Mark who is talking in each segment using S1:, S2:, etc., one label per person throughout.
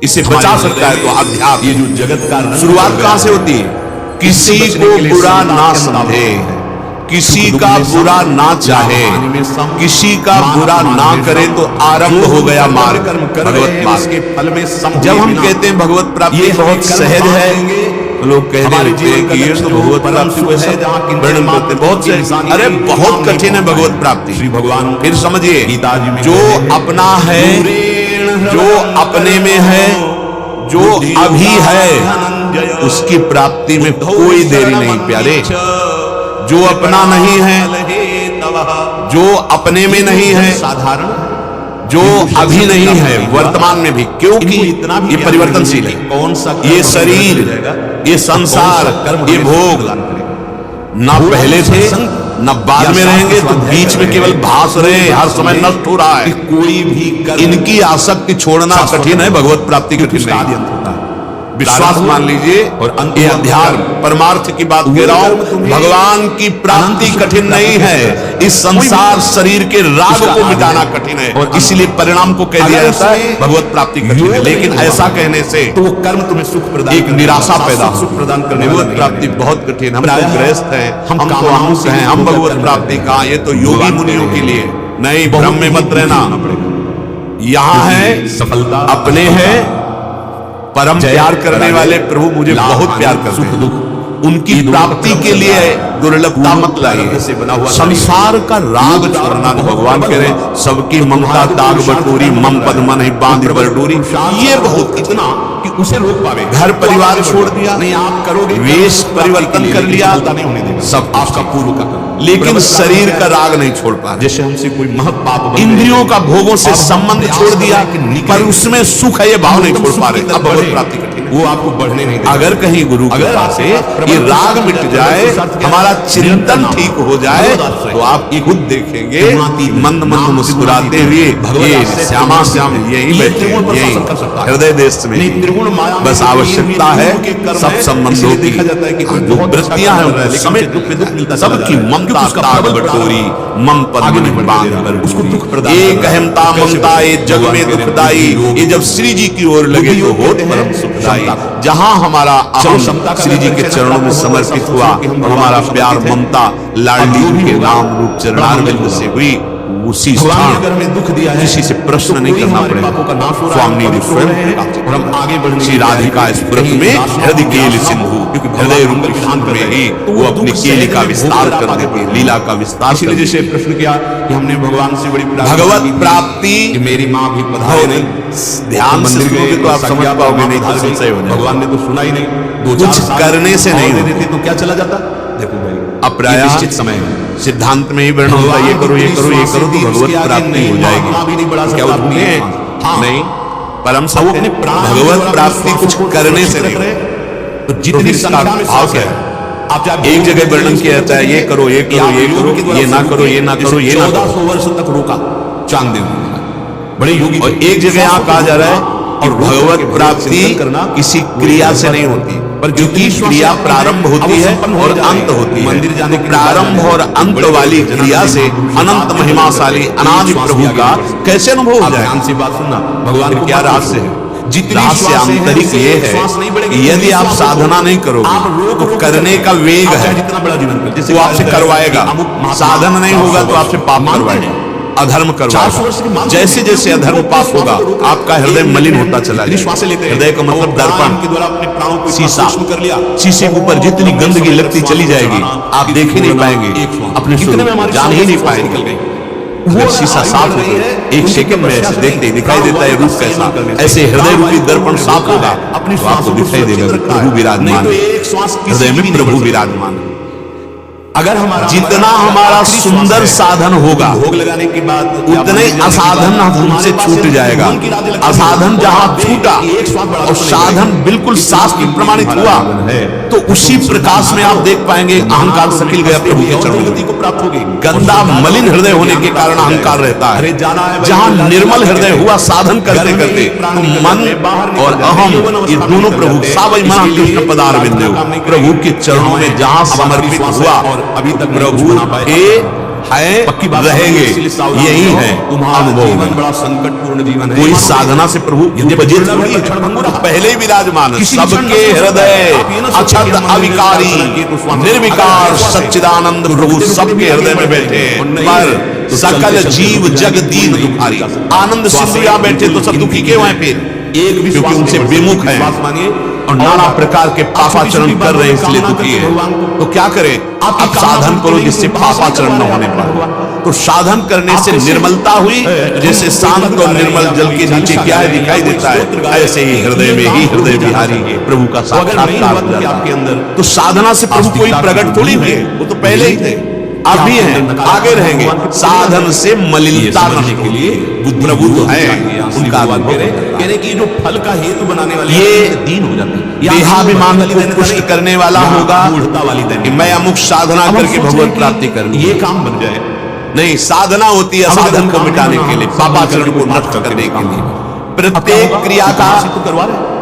S1: इसे बचा सकता है। तो अध्यात्म,
S2: ये जो जगत का
S1: शुरुआत कहां से होती है? किसी को बुरा ना समझे, किसी का बुरा ना चाहे, किसी का बुरा ना करे तो आरंभ हो गया मार्ग, भगवत मार्ग। जब हम कहते हैं भगवत प्राप्ति बहुत सहज है, लोग कहने लगते हैं कि ये तो भगवत प्राप्ति को ऐसा वर्णन करते हैं बहुत सहज। अरे बहुत कठिन है भगवत प्राप्ति। श्री भगवान फिर समझिए, जो अपना है, जो अपने में है, जो अभी है, उसकी प्राप्ति में कोई देरी नहीं प्यारे। जो अपना नहीं है, जो अपने में नहीं है, साधारण, जो अभी नहीं है वर्तमान में भी, क्योंकि ये परिवर्तनशील है। कौन सा ये शरीर, ये संसार, ये भोग ना पहले थे न बाद में रहेंगे, तो बीच में केवल भास रहे हैं, हर समय नष्ट हो रहा है। कोई भी इनकी आसक्ति छोड़ना कठिन है, भगवत प्राप्ति कठिन नहीं। विश्वास मान लीजिए, और ये अध्यात्म परमार्थ की बात कह रहा हूं। भगवान की प्राप्ति कठिन नहीं है, इस संसार शरीर के राग को मिटाना कठिन है, और इसलिए परिणाम को कह दिया जाता है भगवत प्राप्ति कठिन है। लेकिन ऐसा कहने से तो वो कर्म तुम्हें सुख प्रदान, एक निराशा पैदा, सुख प्रदान करने भगवत प्राप्ति बहुत कठिन। हम तो गृहस्थ हैं, हम तो आमुष हैं, हम भगवत प्राप्ति कहां? ये तो योगी मुनियों के लिए। नहीं, भ्रम में मत रहना। यहां है सफलता, अपने है परम प्यार करने वाले प्रभु मुझे बहुत प्यार करते हैं, उनकी प्राप्ति के लिए दुर्लभता मत लाइए। संसार का राग छोड़ना, भगवान कह रहे हैं सबकी ममता दाग बटोरी, मम पद मन ही बांध बटोरी। ये बहुत इतना कि उसे रोक पावे। घर परिवार छोड़ दिया, नहीं आप करोगे, वेश परिवर्तन कर लिया, सब आपका पूर्व का, लेकिन शरीर का राग नहीं छोड़ पा। जैसे हमसे कोई महत पाप, इंद्रियों का भोगों से संबंध छोड़ दिया, पर उसमें सुख है ये भाव नहीं छोड़ पा रहे। अब भगवत प्राप्ति कठिन, वो आपको बढ़ने नहीं। अगर कहीं गुरु कृपा से ये राग मिट जाए, हमारा चिंतन ठीक हो जाए, तो आप खुद देखेंगे मंद मंद मुस्कुराते हुए ये श्यामा श्याम यही बैठे, यही हृदय देश में। बस आवश्यकता है सब संबंधों की जो वृत्तियां हैं सबकी ममता दाग बटोरी, मम पद मन बांध कर उसको दुख प्रदान। एक अहमता ममता ये जग में दुखदाई, ये जब श्री जी की ओर लगे तो होत परम सुखदाई। जहां हमारा अहम श्री जी के चरणों में समर्पित हुआ, हमारा प्यार ममता लाडली के नाम रूप चरणारविंद से हुई, उसी स्थान में दुख दिया है, किसी से प्रश्न नहीं करना पड़ेगा। स्वामी और हम आगे बढ़ने श्री राधिका स्मृत में हृदय केल सिंधु, क्योंकि हृदय रूप शांत में ही वो अपनी केली का विस्तार कर देती, लीला का विस्तार। इसलिए जैसे प्रश्न किया कि हमने भगवान से बड़ी भगवत प्राप्ति, मेरी माँ भी पधारे नहीं, ध्यान से सुनोगे तो आप समझ पाओगे, नहीं तो संशय हो जाएगा। भगवान ने तो सुना ही नहीं, कुछ करने से नहीं देते तो क्या चला जाता। देखो भाई, अप्राय निश्चित समय सिद्धांत में ही वर्णन होता है, ये करो ये करो ये करो तो भगवत प्राप्ति हो जाएगी। क्या उठते हैं? नहीं, परम सत्य ने भगवत प्राप्ति कुछ करने से नहीं। तो जितनी संख्या में भाव क्या है, आप एक जगह वर्णन किया जाता है, ये करो ये करो ये करो, ये ना करो ये ना करो ये ना करो। 1400 वर्ष तक रोका चांद देव बड़े योगी, और एक जगह यहाँ कहा जा रहा है और भगवत प्राप्ति किसी क्रिया से नहीं होती, पर क्योंकि क्रिया प्रारंभ होती है और अंत होती है। मंदिर जाने के प्रारंभ और अंत वाली क्रिया से अनंत महिमाशाली अनादि प्रभु का कैसे अनुभव हो जाए? ध्यान से बात सुनना, भगवान क्या रहस्य है? रहस्य आंतरिक ये है, यदि आप साधना नहीं करोगे तो करने का वेग है, जितना बड़ा जीवन वो आपसे करवाएगा। साधन नहीं होगा तो आपसे पाप करवाएगा, अधर्म करवाएगा। जैसे जैसे अधर्म पाप होगा आपका हृदय मलिन होता चला जाएगा। हृदय का मतलब दर्पण के द्वारा अपने प्राणों को शीशा कर लिया, शीशे के ऊपर जितनी गंदगी लगती चली जाएगी, आप देख ही नहीं पाएंगे, अपने स्वरूप जान ही नहीं पाएंगे। अगर शीशा साफ हो एक सेकंड में ऐसे देखते दिखाई देता है रूप कैसा, ऐसे हृदय रूपी दर्पण साफ होगा तो आपको दिखाई देगा प्रभु विराजमान, हृदय में प्रभु विराजमान। अगर हमारा जितना हमारा सुंदर साधन होगा, भोग लगाने के बाद उतने असाधन हमसे छूट जाएगा। असाधन जहां छूटा और साधन बिल्कुल शास्त्र प्रमाणित हुआ, तो उसी प्रकाश में आप देख पाएंगे अहंकार सकिल गया, प्रभु के चरणों को प्राप्त होगी। गंदा मलिन हृदय होने के कारण अहंकार रहता है। जहां निर्मल हृदय हुआ साधन करते करते, तो मन और अहम ये दोनों प्रभु सावई मना कृष्ण पदारविंद प्रभु के चरणों में जहां समर्पित हुआ, अभी तक प्रभु के है,
S2: पक्की बात
S1: रहेंगे। यही है अनुभव
S2: जीवन
S1: में।
S2: बड़ा संकटपूर्ण जीवन है।
S1: कोई साधना से प्रभु उपजित थोड़ी है, तो पहले ही विराजमान है। सबके हृदय अछत अविकारी निर्विकार सच्चिदानंद प्रभु सबके हृदय में बैठे हैं। पर सकल जीव जग दीन दुखारी, आनंद सिंधु यहाँ बैठे तो सब दुखी क्यों हैं फिर?
S2: एक भी
S1: क्योंकि उनसे विमुख है
S2: मानिए
S1: और नाना प्रकार के पापाचरण कर रहे हैं, इसलिए दुखी है। तो क्या करें? आप साधन करो जिससे पापाचरण न होने पाए। तो साधन करने से निर्मलता हुई, जैसे शांत और निर्मल जल के नीचे क्या है दिखाई देता है, ऐसे ही हृदय में ही हृदय विहारी प्रभु का साक्षात्कार हो जाता
S2: आपके
S1: है।
S2: अंदर
S1: तो साधना से प्रभु कोई प्रकट थोड़ी हुए, वो तो पहले ही थे, अब भी हैं, आगे रहेंगे। साधन से मलिनता नष्ट के लिए प्रभु तो है, उनका अनुभव
S2: कहने की जो फल का हेतु बनाने वाले
S1: ये
S2: दीन हो जाते हैं।
S1: देहाभिमान को पुष्ट करने वाला होगा
S2: वाली
S1: कि मैं अमुक साधना करके भगवत प्राप्ति करूं।
S2: ये काम बन जाए
S1: नहीं, साधना होती है साधन को मिटाने के लिए, पापाचरण को नष्ट करने के लिए। प्रत्येक क्रिया का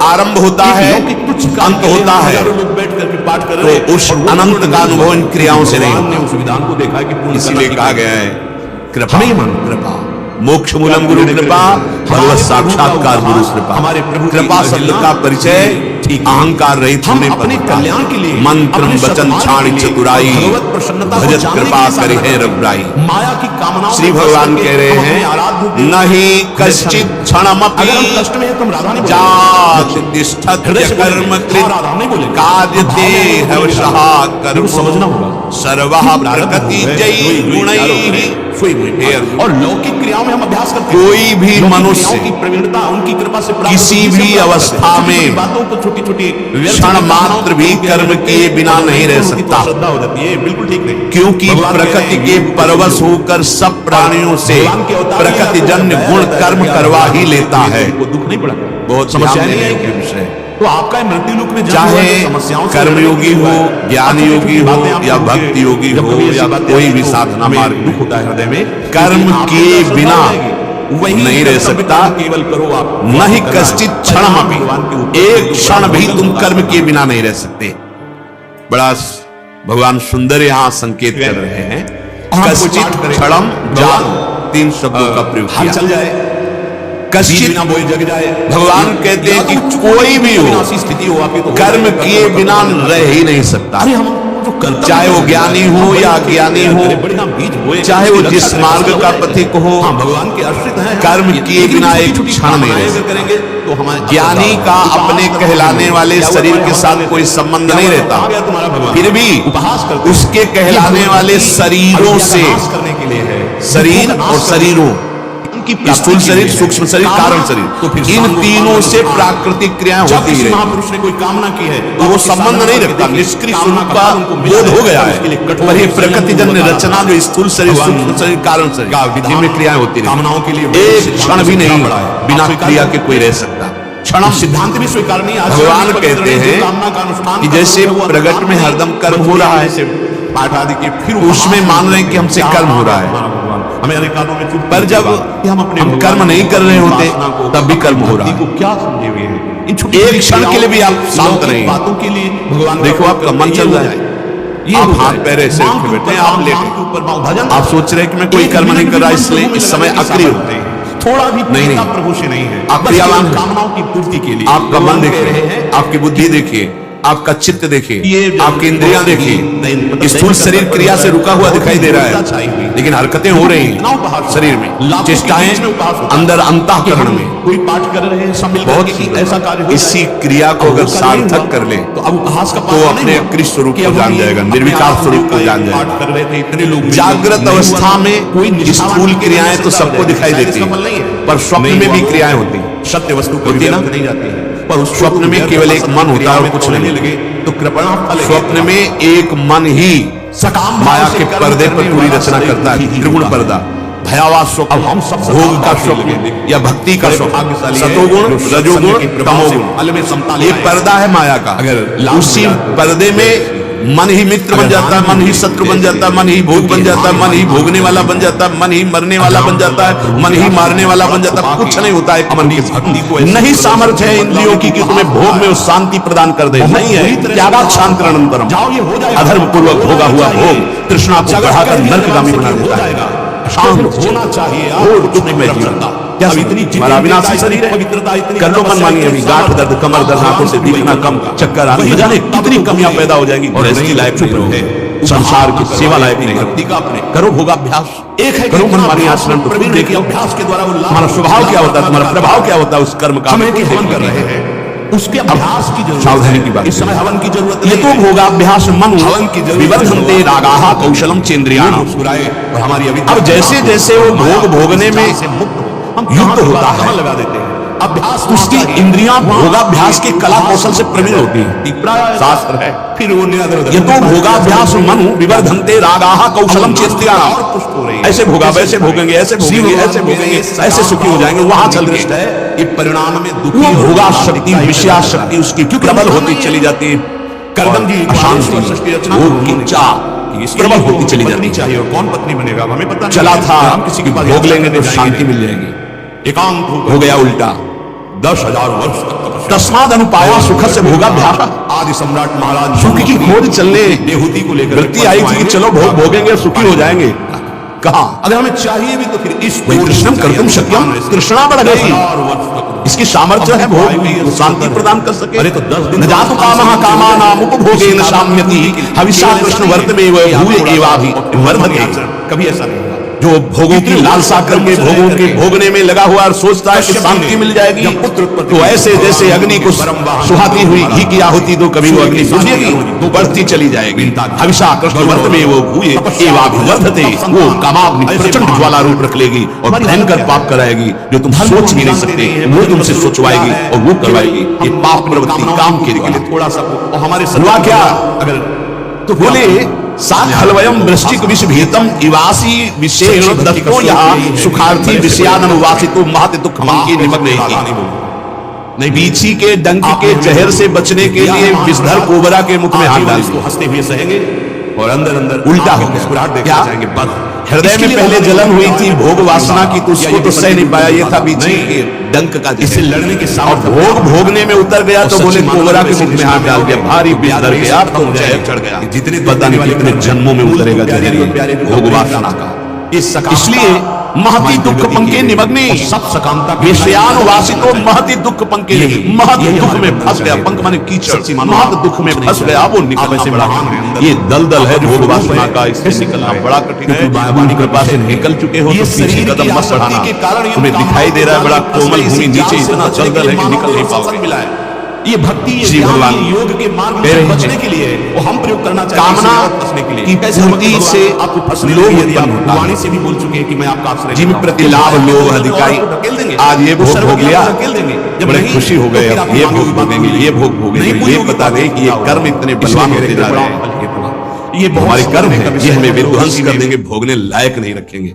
S1: आरंभ होता है, अंत होता है,
S2: लोग बैठ करके पाठ कर
S1: तो उस अनंत का अनुभव इन क्रियाओं से नहीं
S2: ने उस विधान को देखा कि पूर्ण
S1: इसीलिए कहा गया है कृपा
S2: हमें मन
S1: कृपा मोक्ष मूलम गुरु कृपा, भगवत साक्षात्कार गुरु कृपा।
S2: हमारे प्रभु की
S1: कृपा शब्द का परिचय अहंकार रहित होने पर
S2: अपने कल्याण के लिए
S1: मंत्र वचन छाणी चतुराई भजत कृपा करे है रघुराई।
S2: माया की कामनाओं
S1: श्री भगवान कह रहे हैं नहीं कश्चित क्षणमपि
S2: कष्ट में तुम राधा नहीं
S1: जात तिष्ठत कर्म कृत काद्यते हवशः कर्म
S2: समझना होगा
S1: सर्वः प्रकृति जयी गुणैः।
S2: और लौकिक क्रियाओं में हम अभ्यास करते हैं।
S1: कोई भी मनुष्य
S2: की प्रवीणता उनकी कृपा से प्राप्त
S1: किसी
S2: होती है।
S1: भी अवस्था में
S2: बातों को छोटी छोटी
S1: क्षण मात्र भी कर्म किए बिना नहीं रह सकता,
S2: श्रद्धा हो जाती है, बिल्कुल ठीक नहीं।
S1: क्योंकि प्रकृति के परवश होकर सब प्राणियों से प्रकृति जन्य गुण कर्म करवा ही लेता है।
S2: वो दुख नहीं पड़ा,
S1: बहुत
S2: समस्या
S1: ध्यान
S2: नहीं
S1: देने
S2: है
S1: के विषय।
S2: तो आपका मृत्यु लोक में
S1: चाहे कर्मयोगी हो, ज्ञान योगी हो या भक्ति योगी हो या कोई भी साधना मार्ग
S2: दुख होता है हृदय में,
S1: कर्म किए बिना नहीं रह सकता।
S2: केवल करो आप
S1: नहीं कश्चित क्षण, एक क्षण भी तुम कर्म किए बिना नहीं रह सकते। बड़ा भगवान सुंदर यहाँ संकेत कर रहे हैं। कश्चित क्षणम जान, 3 शब्दों का प्रयोग किया।
S2: चल जाए
S1: कश्चित
S2: बोल जग जाए।
S1: भगवान कहते हैं कि कोई भी हो
S2: स्थिति हो आपकी तो
S1: कर्म किए बिना रह ही नहीं सकता, चाहे वो ज्ञानी हो या अज्ञानी हो, चाहे वो जिस मार्ग का पथिक हो,
S2: भगवान के आश्रित हैं।
S1: कर्म किए बिना एक क्षण नहीं रह सकता।
S2: करेंगे तो हमारे
S1: ज्ञानी का अपने कहलाने वाले शरीर के साथ कोई संबंध नहीं रहता, फिर भी उसके कहलाने वाले शरीरों से, शरीर और शरीरों, स्थूल शरीर, सूक्ष्म शरीर, कारण शरीर, तो इन तीनों से प्राकृतिक क्रियाएं होती ही
S2: महापुरुष ने कोई कामना की है
S1: तो वो संबंध नहीं रखता, निष्क्रिय स्वरूप का बोध हो गया है। पर ये प्रकृति जन्य रचना जो स्थूल शरीर, सूक्ष्म शरीर, कारण शरीर, विधि में क्रियाएं होती
S2: कामनाओं के लिए
S1: एक क्षण भी नहीं बिना क्रिया के कोई रह सकता। क्षण
S2: सिद्धांत भी स्वीकार नहीं।
S1: भगवान कहते हैं कि जैसे प्रगट में हरदम कर्म हो रहा है,
S2: पाठ आदि के फिर
S1: उसमें मान रहे हैं कि हमसे कर्म हो रहा है,
S2: हमें अनेक कामों में चूक,
S1: पर जब हम कर्म नहीं कर रहे होते तब भी कर्म हो रहा है।
S2: क्या समझे हुए हैं
S1: एक क्षण के लिए भी आप शांत नहीं,
S2: बातों के लिए भगवान
S1: देखो आपका मन चल रहा है, आप हाथ पैर ऐसे रखे बैठे हैं, आप लेटे, आप सोच रहे हैं कि मैं कोई कर्म नहीं कर रहा इसलिए इस समय अक्रिय होते हैं।
S2: थोड़ा भी
S1: नहीं
S2: प्रभु से नहीं है,
S1: आप क्रियावान
S2: कामनाओं की पूर्ति के लिए।
S1: आपका मन देखिए, आपकी बुद्धि देखिए, आपका चित्त देखिए, आपकी इंद्रियां देखिए। स्थूल शरीर क्रिया से रुका हुआ दिखाई दे रहा है, लेकिन हरकतें हो रही हैं शरीर में, चेष्टाएं अंदर अंतःकरण में।
S2: कोई पाठ कर रहे हैं
S1: बहुत
S2: ऐसा कार्य,
S1: इसी क्रिया को अगर सार्थक कर ले
S2: तो अब उपहास का
S1: तो अपने अक्रिय स्वरूप को जान जाएगा, निर्विकार स्वरूप को जान जाएगा। जागृत अवस्था में स्थूल क्रियाएं तो सबको दिखाई देती है, पर स्वप्न में भी क्रियाएं होती हैं।
S2: सत्य वस्तु
S1: होती ना
S2: नहीं जाती है,
S1: पर उस स्वप्न में केवल एक मन होता है और कुछ नहीं
S2: लगे तो कृपणा फल।
S1: स्वप्न में एक मन ही
S2: सकाम
S1: माया के पर्दे पर पूरी रचना करता है, त्रिगुण पर्दा, भयावह स्वप्न,
S2: अब हम सब
S1: भोग का स्वप्न या भक्ति का स्वप्न, सतोगुण, रजोगुण, तमोगुण, ये पर्दा है माया का। अगर उसी पर्दे में मन ही मित्र बन जाता है, मन ही शत्रु बन जाता है, मन ही भोग बन जाता है, मन ही भोगने वाला बन जाता है, मन ही मरने वाला बन जाता है, मन ही मारने वाला बन जाता है। कुछ नहीं होता है मन की भक्ति को। नहीं सामर्थ्य है इंद्रियों की कि तुम्हें भोग में शांति प्रदान कर दे, नहीं है। त्यागाक्षांतरणंतरम, अधर्म पूर्वक भोगा हुआ भोग तृष्णा को बढ़ाकर नरकगामी बना देता है। शांत होना चाहिए अब इतनी अविनाशी शरीर है, कर लो मनमानी। अभी गांठ दर्द, कमर दर्द, आंखों से दिखना कम, चक्कर आना, न जाने कितनी कमियां पैदा हो जाएंगी। और इसकी लायक नहीं है, संसार की सेवा लायक नहीं है। करो भोगाभ्यास, एक है करो मनमानी आचरण, तो फिर देखिए अभ्यास के द्वारा तुम्हारा स्वभाव क्या होता है, तुम्हारा प्रभाव क्या होता है उस कर्म का। हवन कर रहे हैं, उसके अभ्यास की जरूरत, सावधानी की बात, इस समय हवन की जरूरत। ये तो भोगाभ्यास मन हवन की जरूरत। विवर्धन्ते रागाः कौशलम चेन्द्रियाणाम। और हमारी अब जैसे जैसे वो भोग भोगने में युक्त होता है, लगा देते हैं अभ्यास, उसकी इंद्रियां भोगाभ्यास की कला कौशल से प्रवीण होती है। शास्त्र है फिर वो ये तो भोगाभ्यास मनु विवर्धन्ते रागाः कौशलम चेन्द्रियाणाम। ऐसे भोगा, वैसे भोगेंगे, ऐसे भोगेंगे, ऐसे भोगेंगे, ऐसे सुखी हो जाएंगे। वहां चल रही है ये परिणाम में दुखी भोगा शक्ति, विषया शक्ति उसकी प्रबल होती चली जाती है। करदम जी अशांति, भोग की चाह प्रबल होती चली जाती चाहिए। और कौन पत्नी बनेगा हमें पता नहीं। चला था हम किसी के पास भोग लेंगे तो शांति मिल जाएगी, एकांत हो गया उल्टा। 10,000 वर्ष तक तस्माद अनुपाया सुख से भोगाभ्यास। आदि सम्राट महाराज सुख की खोज चलने देहूति को लेकर वृत्ति आई थी कि चलो भोग भोगेंगे, सुखी हो जाएंगे। कहा अगर हमें चाहिए भी तो फिर इस कृष्णम कर्तुम शक्यम, तृष्णा बढ़ गई, इसकी सामर्थ्य है भोग शांति प्रदान कर सके। अरे तो 10 दिन जातु कामः कामानाम उपभोगेन शाम्यति हविषा कृष्ण वर्तमेव भूय एवाभि वर्धते। कभी ऐसा नहीं जो भोगों की लालसा करके भोगों के भोगने में लगा हुआ और सोचता है कि शांति मिल जाएगी, तो ऐसे जैसे अग्नि को सुहाती हुई घी की आहुति दो, कभी वो अग्नि बुझेगी तो बढ़ती चली जाएगी। हविषा कृष्ण वर्त में वो भूये एवाभिवर्धते, वो कामाग्नि प्रचंड ज्वाला रूप रख लेगी और भयंकर पाप कराएगी जो तुम सोच भी नहीं सकते। वो तुमसे सोचवाएगी और वो करवाएगी। ये पाप प्रवृत्ति काम के लिए थोड़ा सा हमारे हुआ क्या, अगर तो बोले साखलवयम वृश्चिक विष भीतम इवासी विशेष दत्तो यहाँ सुखार्थी विषयानुवासितो महत दुख की निमग्न नहीं। बीछी के डंक के जहर से बचने के लिए विषधर कोबरा के मुख में हाथ डाल दो, हंसते हुए सहेंगे और अंदर अंदर उल्टा हो गया। हृदय में पहले जलन हुई थी भोग वासना की, तो उसको तो सह नहीं पाया। ये था बीछी के डंक का, इससे लड़ने के साथ भोग भोगने में उतर गया तो बोले कोबरा के मुख में हाथ डाल दिया, भारी विषधर गया तो जहर चढ़ गया। जितने पता नहीं कितने जन्मों में उतरेगा भोग वासना का। इसलिए महति दुख पंके निमग्ने सब सकामता विषयानुवासितो महति दुख पंके, महत दुख में फंस गया। पंक माने कीचड़, महत दुख में फंस गया। वो निकलना बड़ा, ये दलदल है भोग वासना का, इससे निकलना बड़ा कठिन है। भगवान की कृपा से निकल चुके हो तो पीछे कदम मत बढ़ाना। तुम्हें दिखाई दे रहा है बड़ा कोमल भूमि, नीचे इतना दलदल है कि निकल नहीं पाओगे। ये भक्ति श्री भगवान योग के मार्ग में बचने के लिए वो हम प्रयोग करना चाहिए। कामना बचने के लिए की पूर्ति से आपको फंसने लोग यदि आप वाणी से भी बोल चुके हैं कि मैं आपका आश्रय, जिन प्रति लाभ लोभ अधिकारी आज ये भोग भोग लिया, बड़े खुशी हो गए, ये भोग भोगेंगे, ये भोग भोगेंगे। ये पता नहीं कि ये कर्म इतने बलवान होते जा रहे हैं। ये हमारे कर्म है, ये हमें विध्वंस कर देंगे, भोगने लायक नहीं रखेंगे।